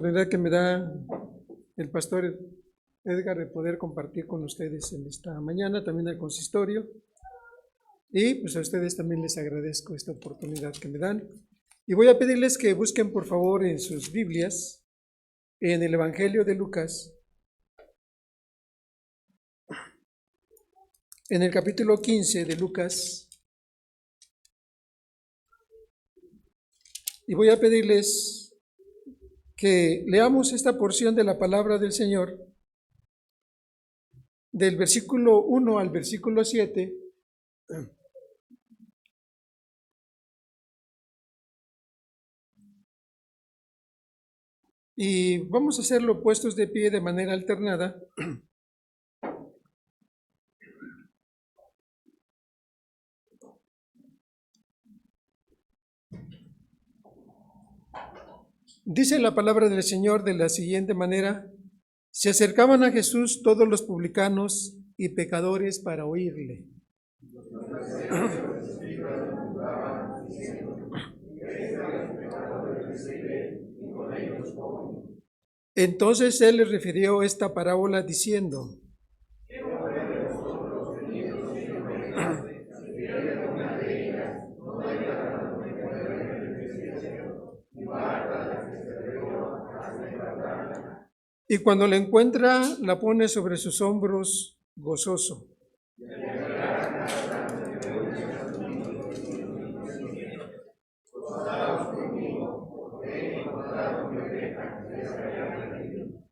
Oportunidad que me da el pastor Edgar de poder compartir con ustedes en esta mañana, también al consistorio. Y pues a ustedes también les agradezco esta oportunidad que me dan. Y voy a pedirles que busquen por favor en sus Biblias, en el Evangelio de Lucas, en el capítulo 15 de Lucas. Y voy a pedirles que leamos esta porción de la palabra del Señor, del versículo 1 al versículo 7. Y vamos a hacerlo puestos de pie de manera alternada. Dice la palabra del Señor de la siguiente manera: se acercaban a Jesús todos los publicanos y pecadores para oírle. Entonces él les refirió esta parábola diciendo: y cuando la encuentra, la pone sobre sus hombros gozoso.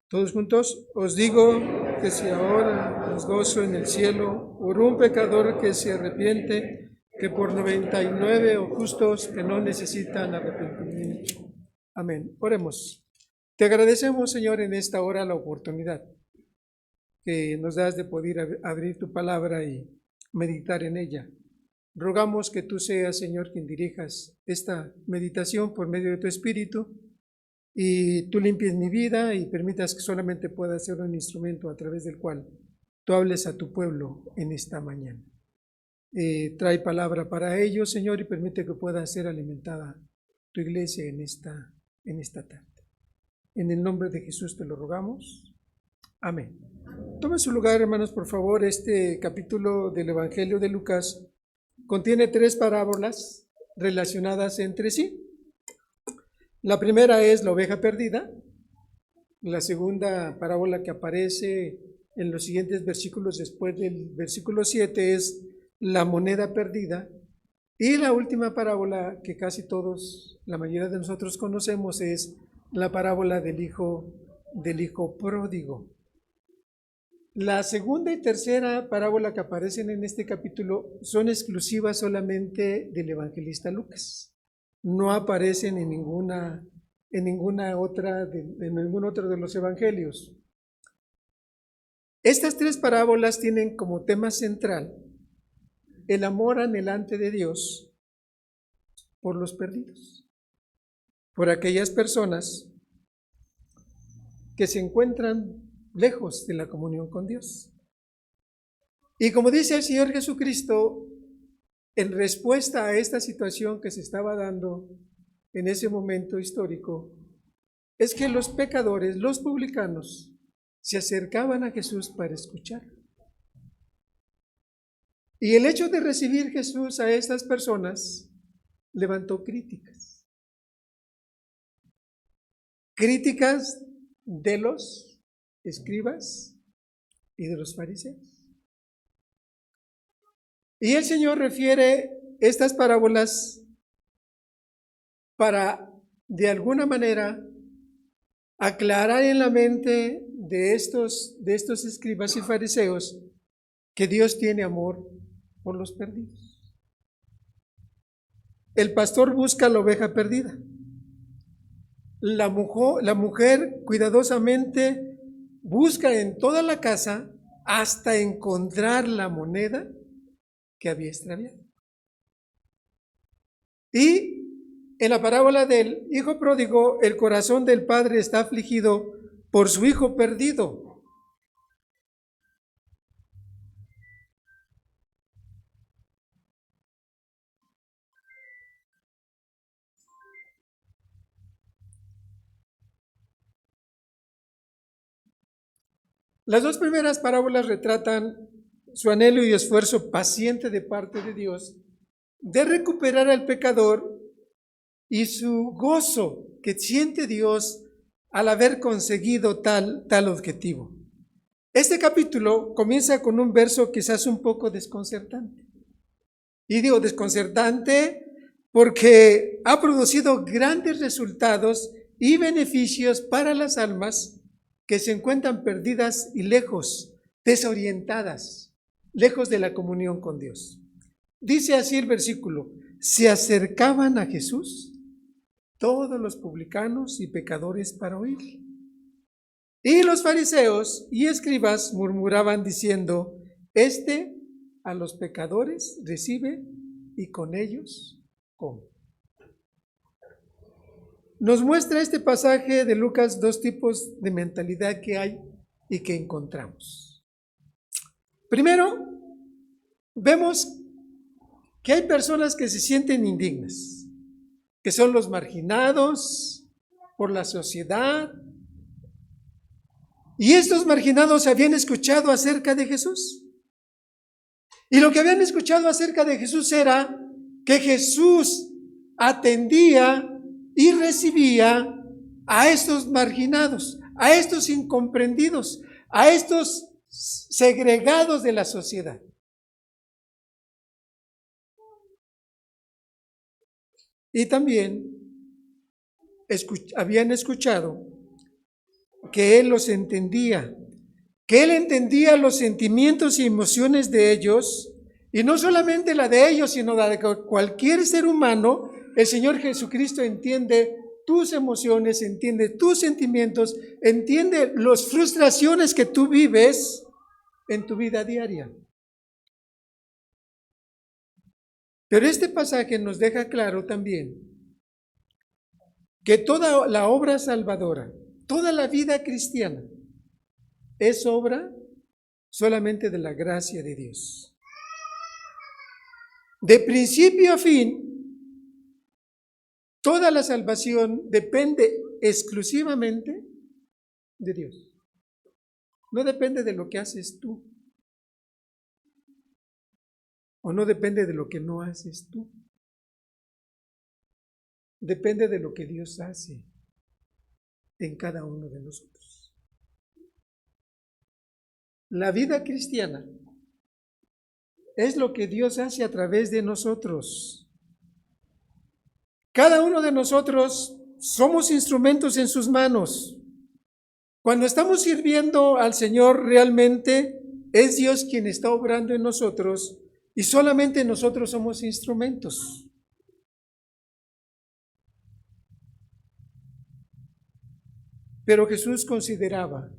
Todos juntos, os digo que si ahora os gozo en el cielo por un pecador que se arrepiente, que por 99 o justos que no necesitan arrepentimiento. Amén. Oremos. Te agradecemos, Señor, en esta hora la oportunidad que nos das de poder abrir tu palabra y meditar en ella. Rogamos que tú seas, Señor, quien dirijas esta meditación por medio de tu Espíritu, y tú limpies mi vida y permitas que solamente pueda ser un instrumento a través del cual tú hables a tu pueblo en esta mañana. Trae palabra para ellos, Señor, y permite que pueda ser alimentada tu iglesia en esta tarde. En el nombre de Jesús te lo rogamos. Amén. Tomen su lugar, hermanos, por favor. Este capítulo del Evangelio de Lucas contiene 3 parábolas relacionadas entre sí. La primera es la oveja perdida. La segunda parábola que aparece en los siguientes versículos después del versículo 7 es la moneda perdida. Y la última parábola que casi todos, la mayoría de nosotros conocemos, es la parábola del hijo pródigo. La segunda y tercera parábola que aparecen en este capítulo son exclusivas solamente del evangelista Lucas. No aparecen en ningún otro de los evangelios. Estas 3 parábolas tienen como tema central el amor anhelante de Dios por los perdidos, por aquellas personas que se encuentran lejos de la comunión con Dios. Y como dice el Señor Jesucristo, en respuesta a esta situación que se estaba dando en ese momento histórico, es que los pecadores, los publicanos, se acercaban a Jesús para escuchar. Y el hecho de recibir Jesús a estas personas levantó críticas. Críticas de los escribas y de los fariseos. Y el Señor refiere estas parábolas para, de alguna manera, aclarar en la mente de estos escribas y fariseos que Dios tiene amor por los perdidos. El pastor busca la oveja perdida. La mujer cuidadosamente busca en toda la casa hasta encontrar la moneda que había extraviado. Y en la parábola del hijo pródigo, el corazón del padre está afligido por su hijo perdido. Las dos primeras parábolas retratan su anhelo y esfuerzo paciente de parte de Dios de recuperar al pecador y su gozo que siente Dios al haber conseguido tal objetivo. Este capítulo comienza con un verso quizás un poco desconcertante. Y digo desconcertante porque ha producido grandes resultados y beneficios para las almas que se encuentran perdidas y lejos, desorientadas, lejos de la comunión con Dios. Dice así el versículo: se acercaban a Jesús todos los publicanos y pecadores para oír. Y los fariseos y escribas murmuraban diciendo: este a los pecadores recibe y con ellos come. Nos muestra este pasaje de Lucas dos tipos de mentalidad que hay y que encontramos. Primero, vemos que hay personas que se sienten indignas, que son los marginados por la sociedad. Y estos marginados habían escuchado acerca de Jesús. Y lo que habían escuchado acerca de Jesús era que Jesús atendía y recibía a estos marginados, a estos incomprendidos, a estos segregados de la sociedad. Y también habían escuchado que Él los entendía, que Él entendía los sentimientos y emociones de ellos, y no solamente la de ellos, sino la de cualquier ser humano. El Señor Jesucristo entiende tus emociones, entiende tus sentimientos, entiende las frustraciones que tú vives en tu vida diaria. Pero este pasaje nos deja claro también que toda la obra salvadora, toda la vida cristiana, es obra solamente de la gracia de Dios. De principio a fin, toda la salvación depende exclusivamente de Dios. No depende de lo que haces tú. O no depende de lo que no haces tú. Depende de lo que Dios hace en cada uno de nosotros. La vida cristiana es lo que Dios hace a través de nosotros. Cada uno de nosotros somos instrumentos en sus manos. Cuando estamos sirviendo al Señor, realmente es Dios quien está obrando en nosotros y solamente nosotros somos instrumentos. Pero Jesús consideraba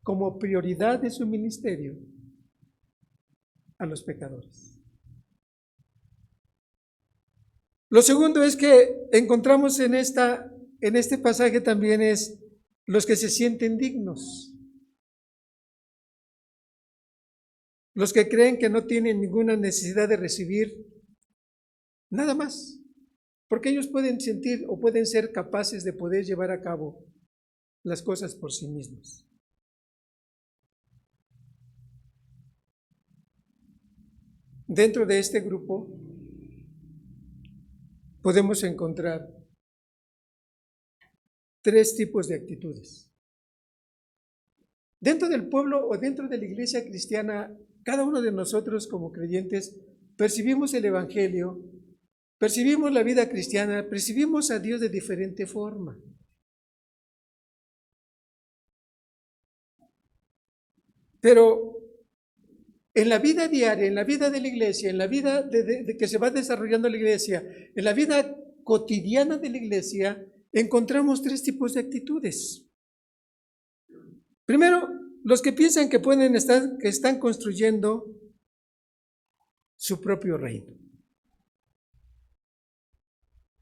como prioridad de su ministerio a los pecadores. Lo segundo es que encontramos en este pasaje también es los que se sienten dignos, los que creen que no tienen ninguna necesidad de recibir nada más, porque ellos pueden sentir o pueden ser capaces de poder llevar a cabo las cosas por sí mismos. Dentro de este grupo podemos encontrar tres tipos de actitudes. Dentro del pueblo o dentro de la iglesia cristiana, cada uno de nosotros como creyentes percibimos el Evangelio, percibimos la vida cristiana, percibimos a Dios de diferente forma. Pero en la vida diaria, en la vida de la iglesia, en la vida de que se va desarrollando la iglesia, en la vida cotidiana de la iglesia, encontramos tres tipos de actitudes. Primero, los que piensan que que están construyendo su propio reino.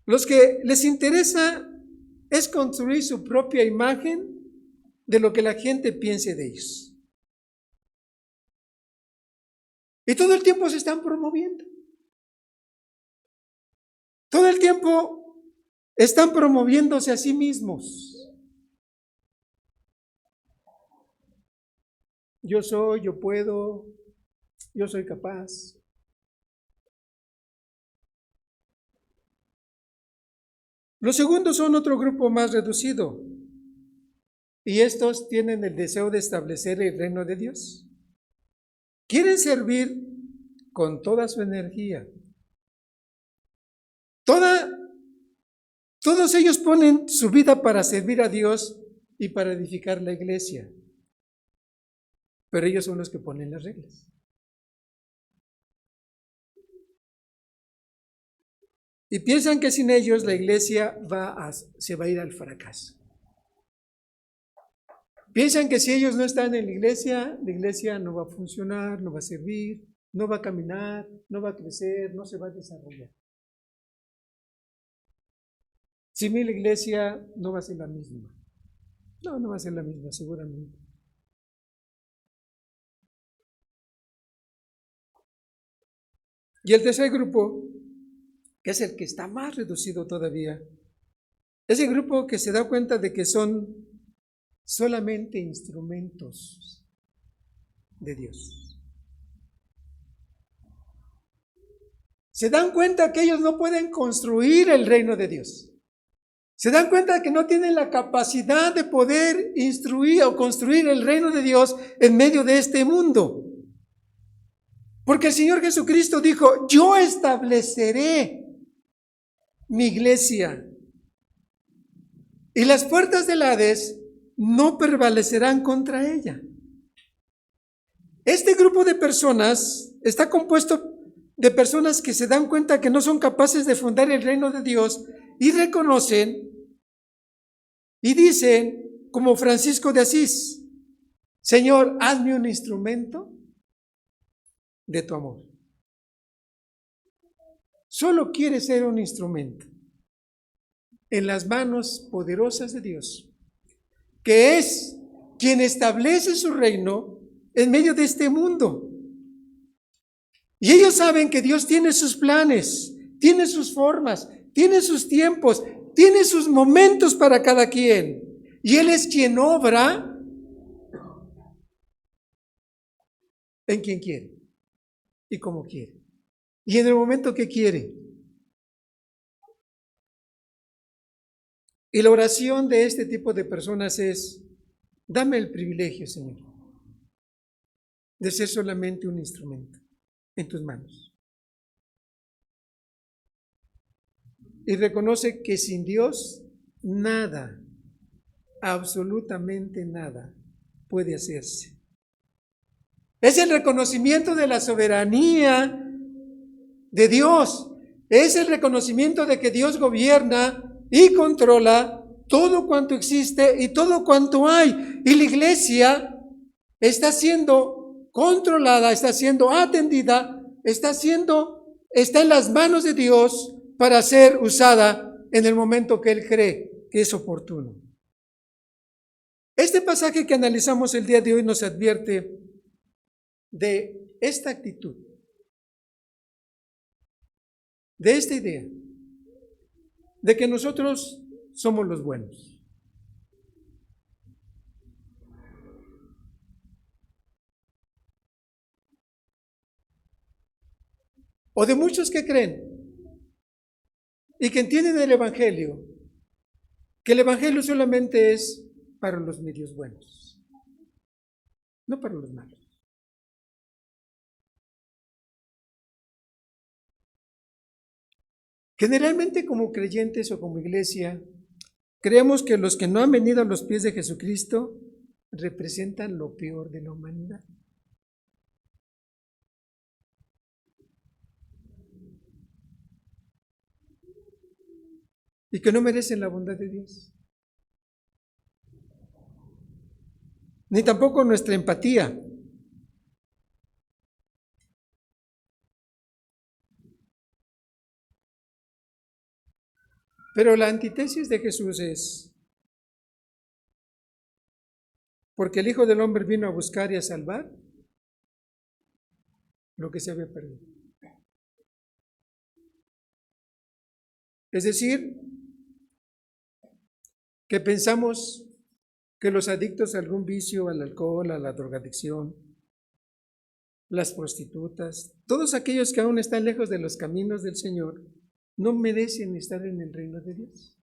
Los que les interesa es construir su propia imagen de lo que la gente piense de ellos. Y todo el tiempo se están promoviendo. Todo el tiempo están promoviéndose a sí mismos. Yo soy, yo puedo, yo soy capaz. Los segundos son otro grupo más reducido, y estos tienen el deseo de establecer el reino de Dios. Quieren servir con toda su energía. Todos ellos ponen su vida para servir a Dios y para edificar la iglesia. Pero ellos son los que ponen las reglas. Y piensan que sin ellos la iglesia se va a ir al fracaso. Piensan que si ellos no están en la iglesia no va a funcionar, no va a servir, no va a caminar, no va a crecer, no se va a desarrollar. Sin mí la iglesia no va a ser la misma. No va a ser la misma, seguramente. Y el tercer grupo, que es el que está más reducido todavía, es el grupo que se da cuenta de que son solamente instrumentos de Dios. Se dan cuenta que ellos no pueden construir el reino de Dios. Se dan cuenta que no tienen la capacidad de poder instruir o construir el reino de Dios en medio de este mundo. Porque el Señor Jesucristo dijo, yo estableceré mi iglesia y las puertas del Hades no prevalecerán contra ella. Este grupo de personas está compuesto de personas que se dan cuenta que no son capaces de fundar el reino de Dios y reconocen y dicen, como Francisco de Asís, Señor, hazme un instrumento de tu amor. Solo quiere ser un instrumento en las manos poderosas de Dios, que es quien establece su reino en medio de este mundo. Y ellos saben que Dios tiene sus planes, tiene sus formas, tiene sus tiempos, tiene sus momentos para cada quien. Y Él es quien obra en quien quiere y como quiere. Y en el momento que quiere. Y la oración de este tipo de personas es, dame el privilegio, Señor, de ser solamente un instrumento en tus manos. Y reconoce que sin Dios nada, absolutamente nada, puede hacerse. Es el reconocimiento de la soberanía de Dios. Es el reconocimiento de que Dios gobierna y controla todo cuanto existe y todo cuanto hay. Y la iglesia está siendo controlada, está siendo atendida, está en las manos de Dios para ser usada en el momento que Él cree que es oportuno. Este pasaje que analizamos el día de hoy nos advierte de esta actitud, de esta idea, de que nosotros somos los buenos. O de muchos que creen y que entienden el Evangelio, que el Evangelio solamente es para los medios buenos, no para los malos. Generalmente como creyentes o como iglesia, creemos que los que no han venido a los pies de Jesucristo representan lo peor de la humanidad. Y que no merecen la bondad de Dios. Ni tampoco nuestra empatía. Pero la antítesis de Jesús es, porque el Hijo del Hombre vino a buscar y a salvar lo que se había perdido. Es decir, que pensamos que los adictos a algún vicio, al alcohol, a la drogadicción, las prostitutas, todos aquellos que aún están lejos de los caminos del Señor, no merecen estar en el reino de Dios.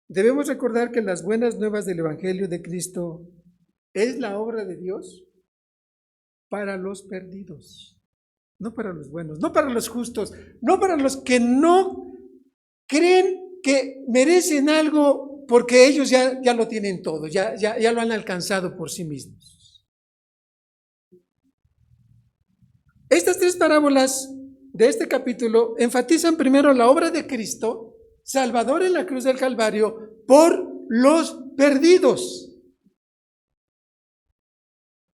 Debemos recordar que las buenas nuevas del Evangelio de Cristo es la obra de Dios para los perdidos, no para los buenos, no para los justos, no para los que no creen que merecen algo porque ellos ya lo tienen todo, ya lo han alcanzado por sí mismos. Estas tres parábolas de este capítulo enfatizan primero la obra de Cristo, Salvador en la cruz del Calvario, por los perdidos.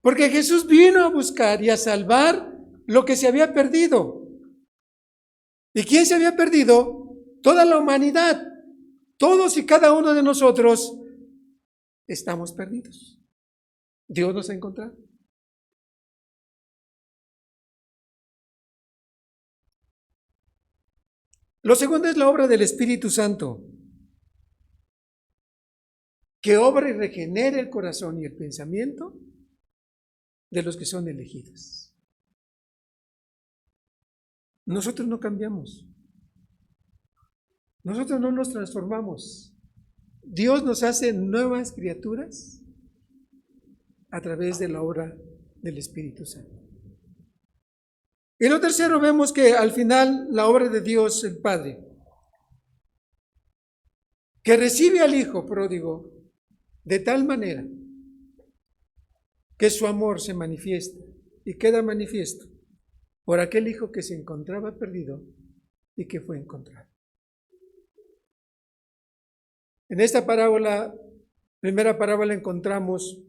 Porque Jesús vino a buscar y a salvar lo que se había perdido. ¿Y quién se había perdido? Toda la humanidad. Todos y cada uno de nosotros estamos perdidos. Dios nos ha encontrado. Lo segundo es la obra del Espíritu Santo, que obra y regenera el corazón y el pensamiento de los que son elegidos. Nosotros no cambiamos. Nosotros no nos transformamos. Dios nos hace nuevas criaturas a través de la obra del Espíritu Santo. Y lo tercero, vemos que al final la obra de Dios, el Padre, que recibe al Hijo pródigo de tal manera que su amor se manifiesta y queda manifiesto por aquel Hijo que se encontraba perdido y que fue encontrado. En esta parábola, primera parábola, encontramos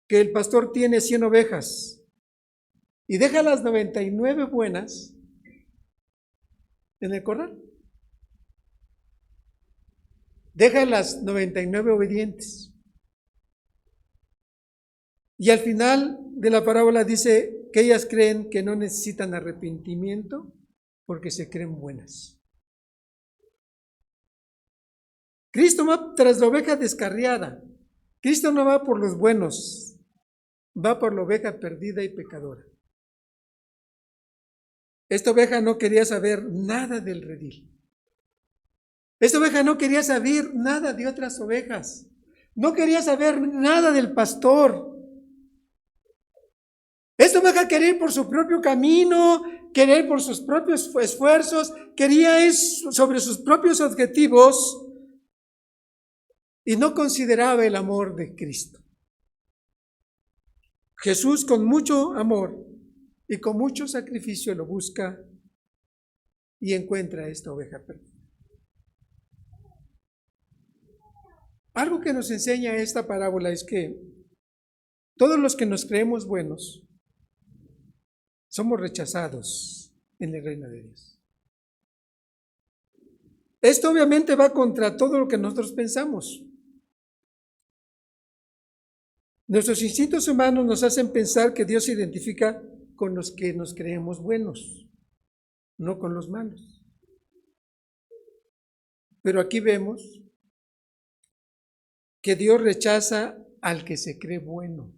que el pastor tiene 100 ovejas y deja las 99 buenas en el corral. Deja las 99 obedientes. Y al final de la parábola dice que ellas creen que no necesitan arrepentimiento porque se creen buenas. Cristo va tras la oveja descarriada. Cristo no va por los buenos, va por la oveja perdida y pecadora. Esta oveja no quería saber nada del redil. Esta oveja no quería saber nada de otras ovejas. No quería saber nada del pastor. Esta oveja quería ir por su propio camino, quería ir por sus propios esfuerzos, quería ir sobre sus propios objetivos y no consideraba el amor de Cristo. Jesús, con mucho amor y con mucho sacrificio, lo busca y encuentra a esta oveja perdida. Algo que nos enseña esta parábola es que todos los que nos creemos buenos somos rechazados en el reino de Dios. Esto obviamente va contra todo lo que nosotros pensamos. Nuestros instintos humanos nos hacen pensar que Dios se identifica con los que nos creemos buenos, no con los malos. Pero aquí vemos que Dios rechaza al que se cree bueno.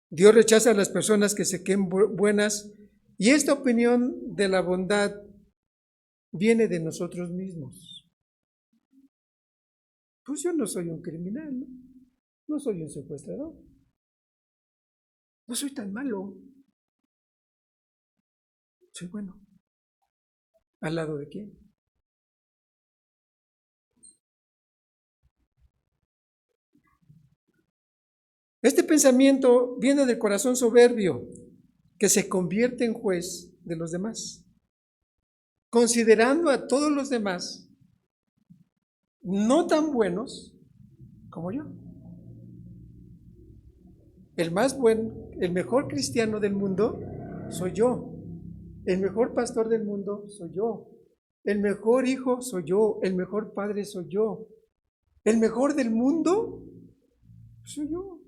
Dios rechaza a las personas que se creen buenas, y esta opinión de la bondad viene de nosotros mismos. Pues yo no soy un criminal, ¿no? No soy un secuestrador. No soy tan malo. Soy bueno. ¿Al lado de quién? Este pensamiento viene del corazón soberbio que se convierte en juez de los demás, considerando a todos los demás no tan buenos como yo. El más bueno, el mejor cristiano del mundo soy yo. El mejor pastor del mundo soy yo. El mejor hijo soy yo. El mejor padre soy yo. El mejor del mundo soy yo.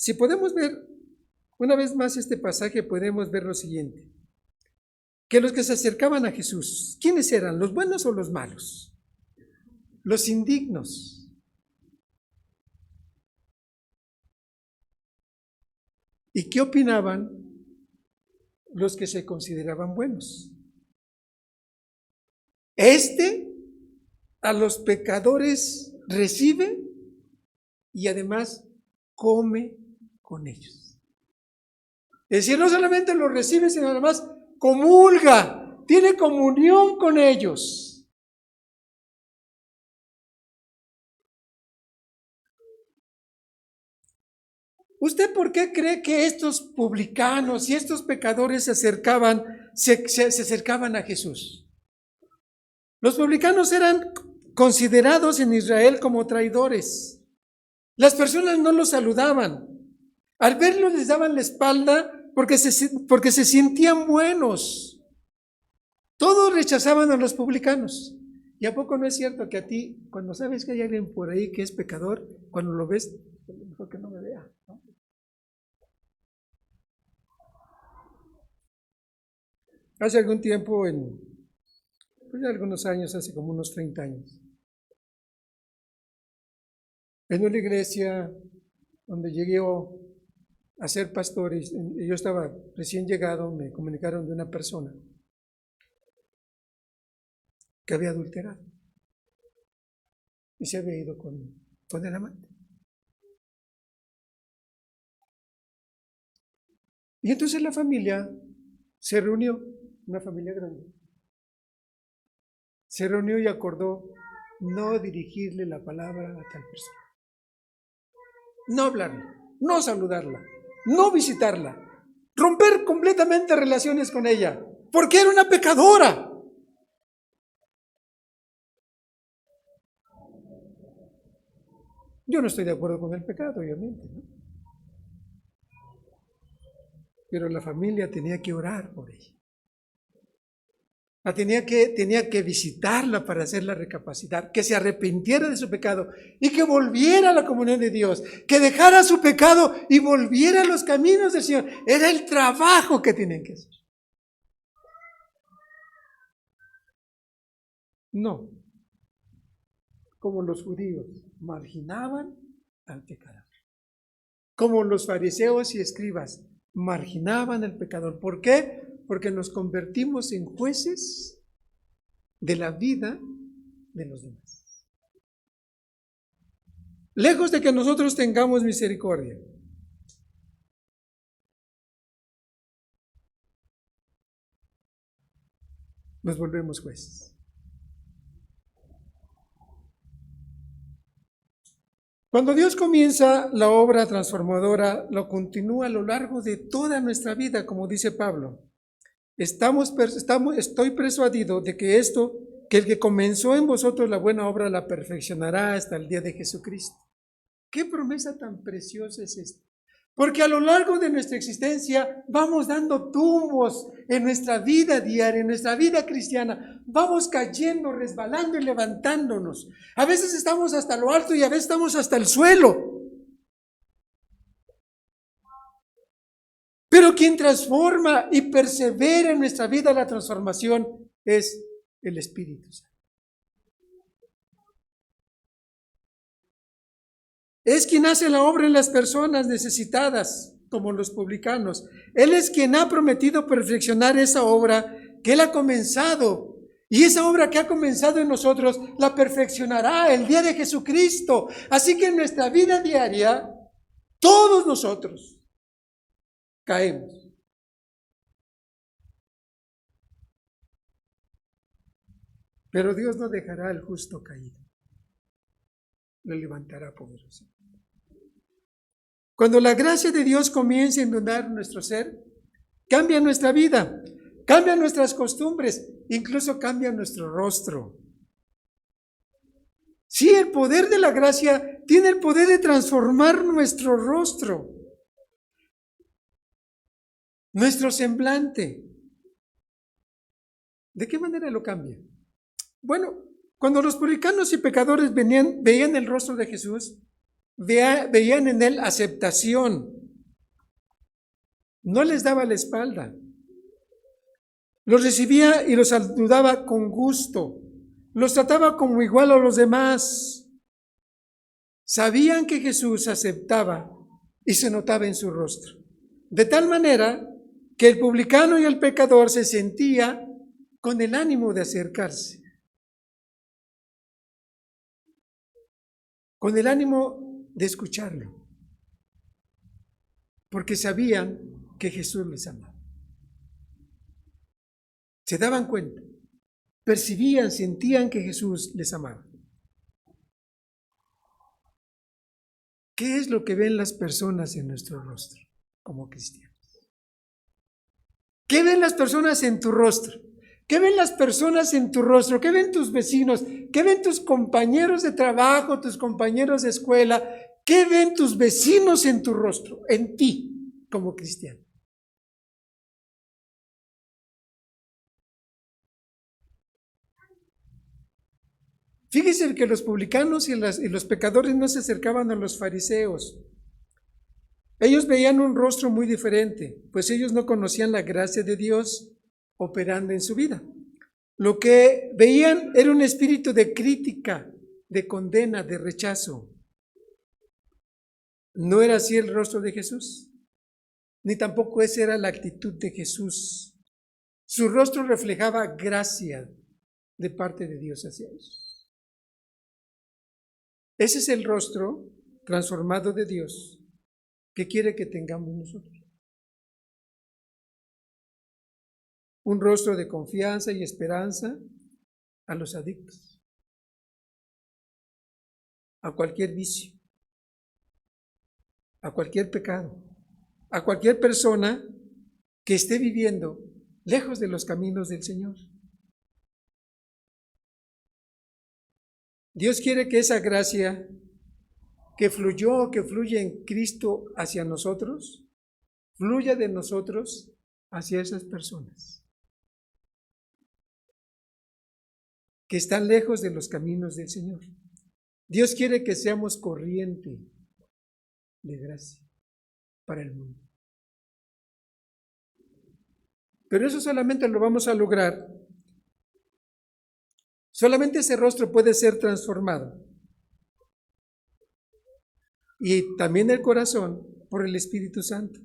Si podemos ver una vez más este pasaje, podemos ver lo siguiente, que los que se acercaban a Jesús, ¿quiénes eran? ¿Los buenos o los malos? Los indignos. ¿Y qué opinaban los que se consideraban buenos? A los pecadores recibe y además come con ellos. Es decir, no solamente los recibe, sino además comulga, tiene comunión con ellos. ¿Usted por qué cree que estos publicanos y estos pecadores se acercaban a Jesús? Los publicanos eran considerados en Israel como traidores. Las personas no los saludaban. Al verlos les daban la espalda porque se sentían buenos. Todos rechazaban a los publicanos. ¿Y a poco no es cierto que a ti, cuando sabes que hay alguien por ahí que es pecador, cuando lo ves, mejor que no me vea, ¿no? Hace algún tiempo, pues algunos años, hace como unos 30 años, en una iglesia donde llegué a ser pastor, y yo estaba recién llegado, me comunicaron de una persona que había adulterado y se había ido con el amante. Y entonces la familia se reunió, una familia grande, se reunió y acordó no dirigirle la palabra a tal persona, no hablarla, no saludarla, no visitarla, romper completamente relaciones con ella, porque era una pecadora. Yo no estoy de acuerdo con el pecado, obviamente, ¿no? Pero la familia tenía que orar por ella. Tenía que visitarla para hacerla recapacitar, que se arrepintiera de su pecado y que volviera a la comunión de Dios, que dejara su pecado y volviera a los caminos del Señor. Era el trabajo que tenían que hacer. No, como los judíos marginaban al pecador, como los fariseos y escribas marginaban al pecador. ¿Por qué? Porque nos convertimos en jueces de la vida de los demás. Lejos de que nosotros tengamos misericordia, nos volvemos jueces. Cuando Dios comienza la obra transformadora, lo continúa a lo largo de toda nuestra vida, como dice Pablo. Estoy persuadido de que el que comenzó en vosotros la buena obra la perfeccionará hasta el día de Jesucristo. ¿Qué promesa tan preciosa es esta? Porque a lo largo de nuestra existencia vamos dando tumbos en nuestra vida diaria, en nuestra vida cristiana. Vamos cayendo, resbalando y levantándonos. A veces estamos hasta lo alto y a veces estamos hasta el suelo. Pero quien transforma y persevera en nuestra vida la transformación es el Espíritu Santo. Es quien hace la obra en las personas necesitadas, como los publicanos. Él es quien ha prometido perfeccionar esa obra que Él ha comenzado. Y esa obra que ha comenzado en nosotros la perfeccionará el día de Jesucristo. Así que en nuestra vida diaria, todos nosotros caemos. Pero Dios no dejará al justo caído. Lo levantará poderoso. Cuando la gracia de Dios comienza a inundar nuestro ser, cambia nuestra vida, cambia nuestras costumbres, incluso cambia nuestro rostro. Sí, el poder de la gracia tiene el poder de transformar nuestro rostro, nuestro semblante. ¿De qué manera lo cambia? Bueno, cuando los publicanos y pecadores veían el rostro de Jesús, veían en él aceptación, no les daba la espalda. Los recibía y los saludaba con gusto. Los trataba como igual a los demás. Sabían que Jesús aceptaba y se notaba en su rostro. De tal manera que el publicano y el pecador se sentía con el ánimo de acercarse, con el ánimo de escucharlo, porque sabían que Jesús les amaba. Se daban cuenta, percibían, sentían que Jesús les amaba. ¿Qué es lo que ven las personas en nuestro rostro como cristianos? ¿Qué ven las personas en tu rostro? ¿Qué ven las personas en tu rostro? ¿Qué ven tus vecinos? ¿Qué ven tus compañeros de trabajo, tus compañeros de escuela? ¿Qué ven tus vecinos en tu rostro, en ti como cristiano? Fíjese que los publicanos y los pecadores no se acercaban a los fariseos. Ellos veían un rostro muy diferente, pues ellos no conocían la gracia de Dios operando en su vida. Lo que veían era un espíritu de crítica, de condena, de rechazo. No era así el rostro de Jesús, ni tampoco esa era la actitud de Jesús. Su rostro reflejaba gracia de parte de Dios hacia ellos. Ese es el rostro transformado de Dios que quiere que tengamos nosotros. Un rostro de confianza y esperanza a los adictos, a cualquier vicio, a cualquier pecado, a cualquier persona que esté viviendo lejos de los caminos del Señor. Dios quiere que esa gracia que fluyó, que fluye en Cristo hacia nosotros, fluya de nosotros hacia esas personas que están lejos de los caminos del Señor. Dios quiere que seamos corriente de gracia para el mundo. Pero eso solamente lo vamos a lograr. Solamente ese rostro puede ser transformado. Y también el corazón por el Espíritu Santo.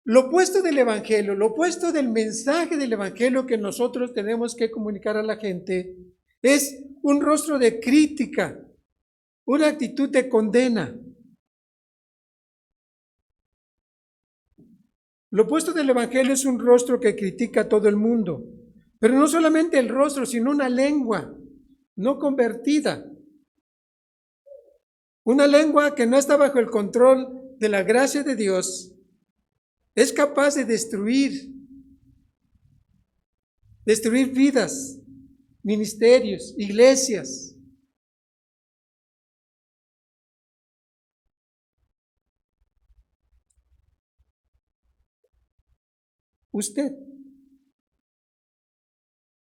Lo opuesto del Evangelio, lo opuesto del mensaje del Evangelio que nosotros tenemos que comunicar a la gente es un rostro de crítica, una actitud de condena. Lo opuesto del Evangelio es un rostro que critica a todo el mundo, pero no solamente el rostro, sino una lengua no convertida. Una lengua que no está bajo el control de la gracia de Dios es capaz de destruir vidas, ministerios, iglesias. ¿Usted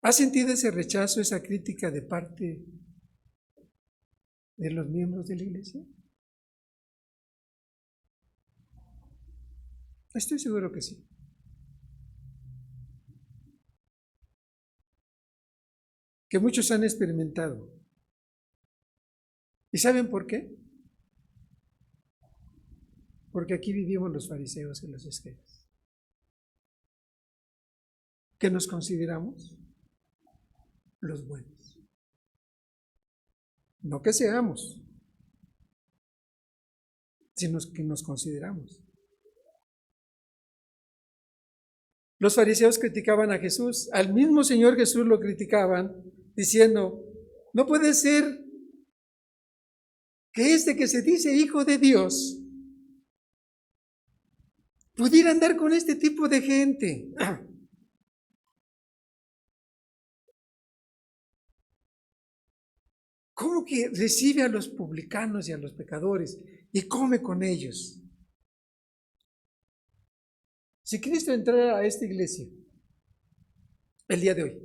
ha sentido ese rechazo, esa crítica de parte de los miembros de la iglesia? Estoy seguro que sí. Que muchos han experimentado. ¿Y saben por qué? Porque aquí vivimos los fariseos y los escribas. ¿Qué nos consideramos? Los buenos. No que seamos, sino que nos consideramos. Los fariseos criticaban a Jesús, al mismo Señor Jesús lo criticaban, diciendo, no puede ser que este que se dice hijo de Dios pudiera andar con este tipo de gente. ¿Cómo que recibe a los publicanos y a los pecadores y come con ellos? Si Cristo entrara a esta iglesia el día de hoy,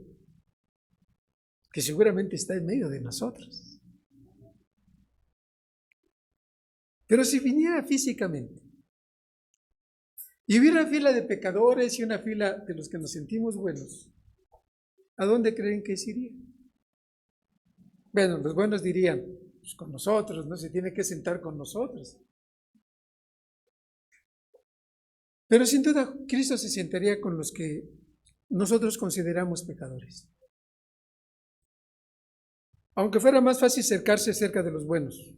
que seguramente está en medio de nosotros, pero si viniera físicamente, y hubiera una fila de pecadores y una fila de los que nos sentimos buenos, ¿a dónde creen que se iría? Bueno, los buenos dirían, pues con nosotros, no se tiene que sentar con nosotros. Pero sin duda, Cristo se sentaría con los que nosotros consideramos pecadores. Aunque fuera más fácil acercarse cerca de los buenos.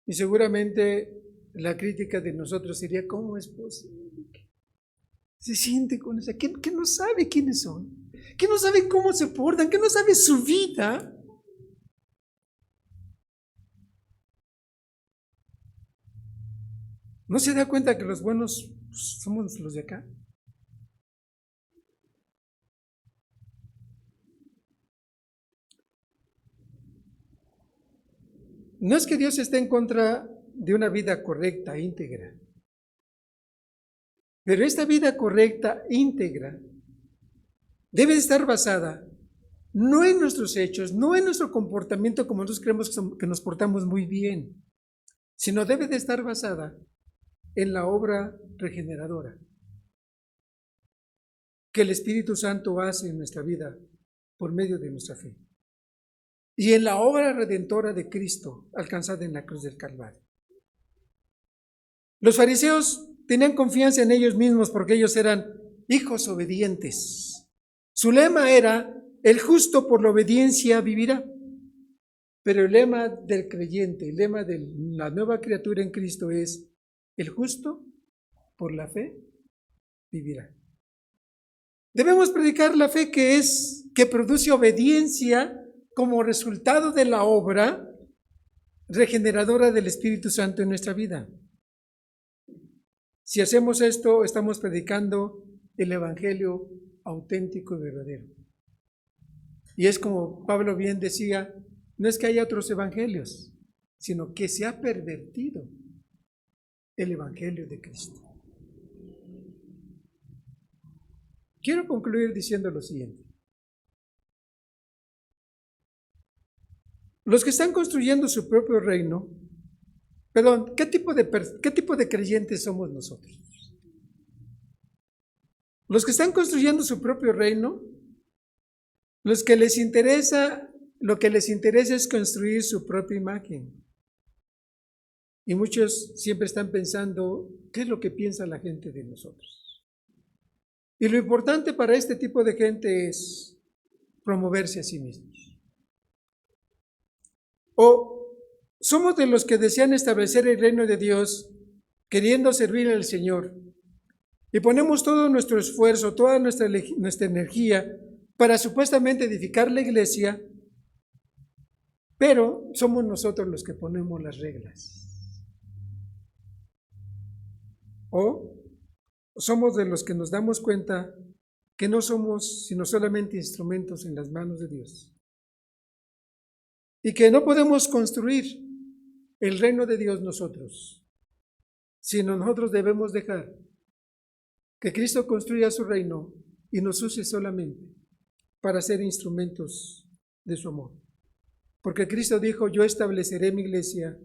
Y seguramente la crítica de nosotros sería, ¿cómo es posible que se siente con esa? ¿Que no sabe quiénes son? ¿Que no sabe cómo se portan? ¿Que no sabe su vida? ¿No se da cuenta que los buenos pues, somos los de acá? No es que Dios esté en contra de una vida correcta, íntegra. Pero esta vida correcta, íntegra, debe estar basada no en nuestros hechos, no en nuestro comportamiento como nosotros creemos que nos portamos muy bien, sino debe de estar basada en la obra regeneradora que el Espíritu Santo hace en nuestra vida por medio de nuestra fe. Y en la obra redentora de Cristo alcanzada en la cruz del Calvario. Los fariseos tenían confianza en ellos mismos porque ellos eran hijos obedientes. Su lema era, el justo por la obediencia vivirá. Pero el lema del creyente, el lema de la nueva criatura en Cristo es, el justo por la fe vivirá. Debemos predicar la fe que produce obediencia como resultado de la obra regeneradora del Espíritu Santo en nuestra vida. Si hacemos esto, estamos predicando el Evangelio auténtico y verdadero. Y es como Pablo bien decía, no es que haya otros evangelios, sino que se ha pervertido el Evangelio de Cristo. Quiero concluir diciendo lo siguiente. Los que están construyendo su propio reino, ¿qué tipo de creyentes somos nosotros? Los que están construyendo su propio reino, lo que les interesa es construir su propia imagen. Y muchos siempre están pensando, ¿qué es lo que piensa la gente de nosotros? Y lo importante para este tipo de gente es promoverse a sí mismos. O somos de los que desean establecer el reino de Dios queriendo servir al Señor y ponemos todo nuestro esfuerzo, toda nuestra energía para supuestamente edificar la iglesia, pero somos nosotros los que ponemos las reglas. O somos de los que nos damos cuenta que no somos sino solamente instrumentos en las manos de Dios. Y que no podemos construir el reino de Dios nosotros, sino nosotros debemos dejar que Cristo construya su reino y nos use solamente para ser instrumentos de su amor. Porque Cristo dijo, yo estableceré mi iglesia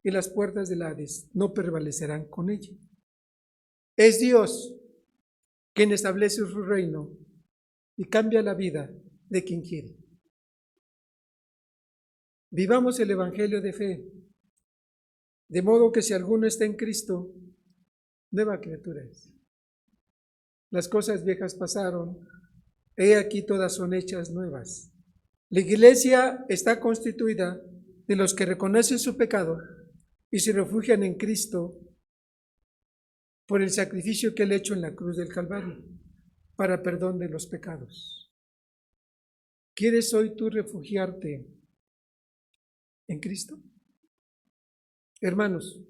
y las puertas del Hades no prevalecerán con ella. Es Dios quien establece su reino y cambia la vida de quien quiere. Vivamos el Evangelio de fe, de modo que si alguno está en Cristo, nueva criatura es. Las cosas viejas pasaron, he aquí todas son hechas nuevas. La iglesia está constituida de los que reconocen su pecado y se refugian en Cristo por el sacrificio que Él ha hecho en la cruz del Calvario para perdón de los pecados. ¿Quieres hoy tú refugiarte en Cristo? Hermanos,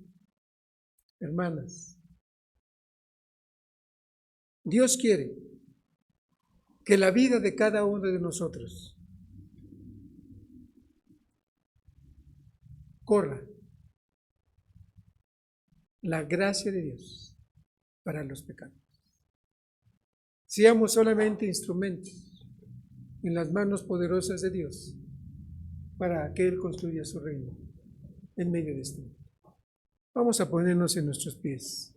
hermanas, Dios quiere que la vida de cada uno de nosotros corra la gracia de Dios para los pecados. Seamos solamente instrumentos en las manos poderosas de Dios para que Él construya su reino en medio de este mundo. Vamos a ponernos en nuestros pies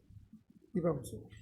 y vamos a orar.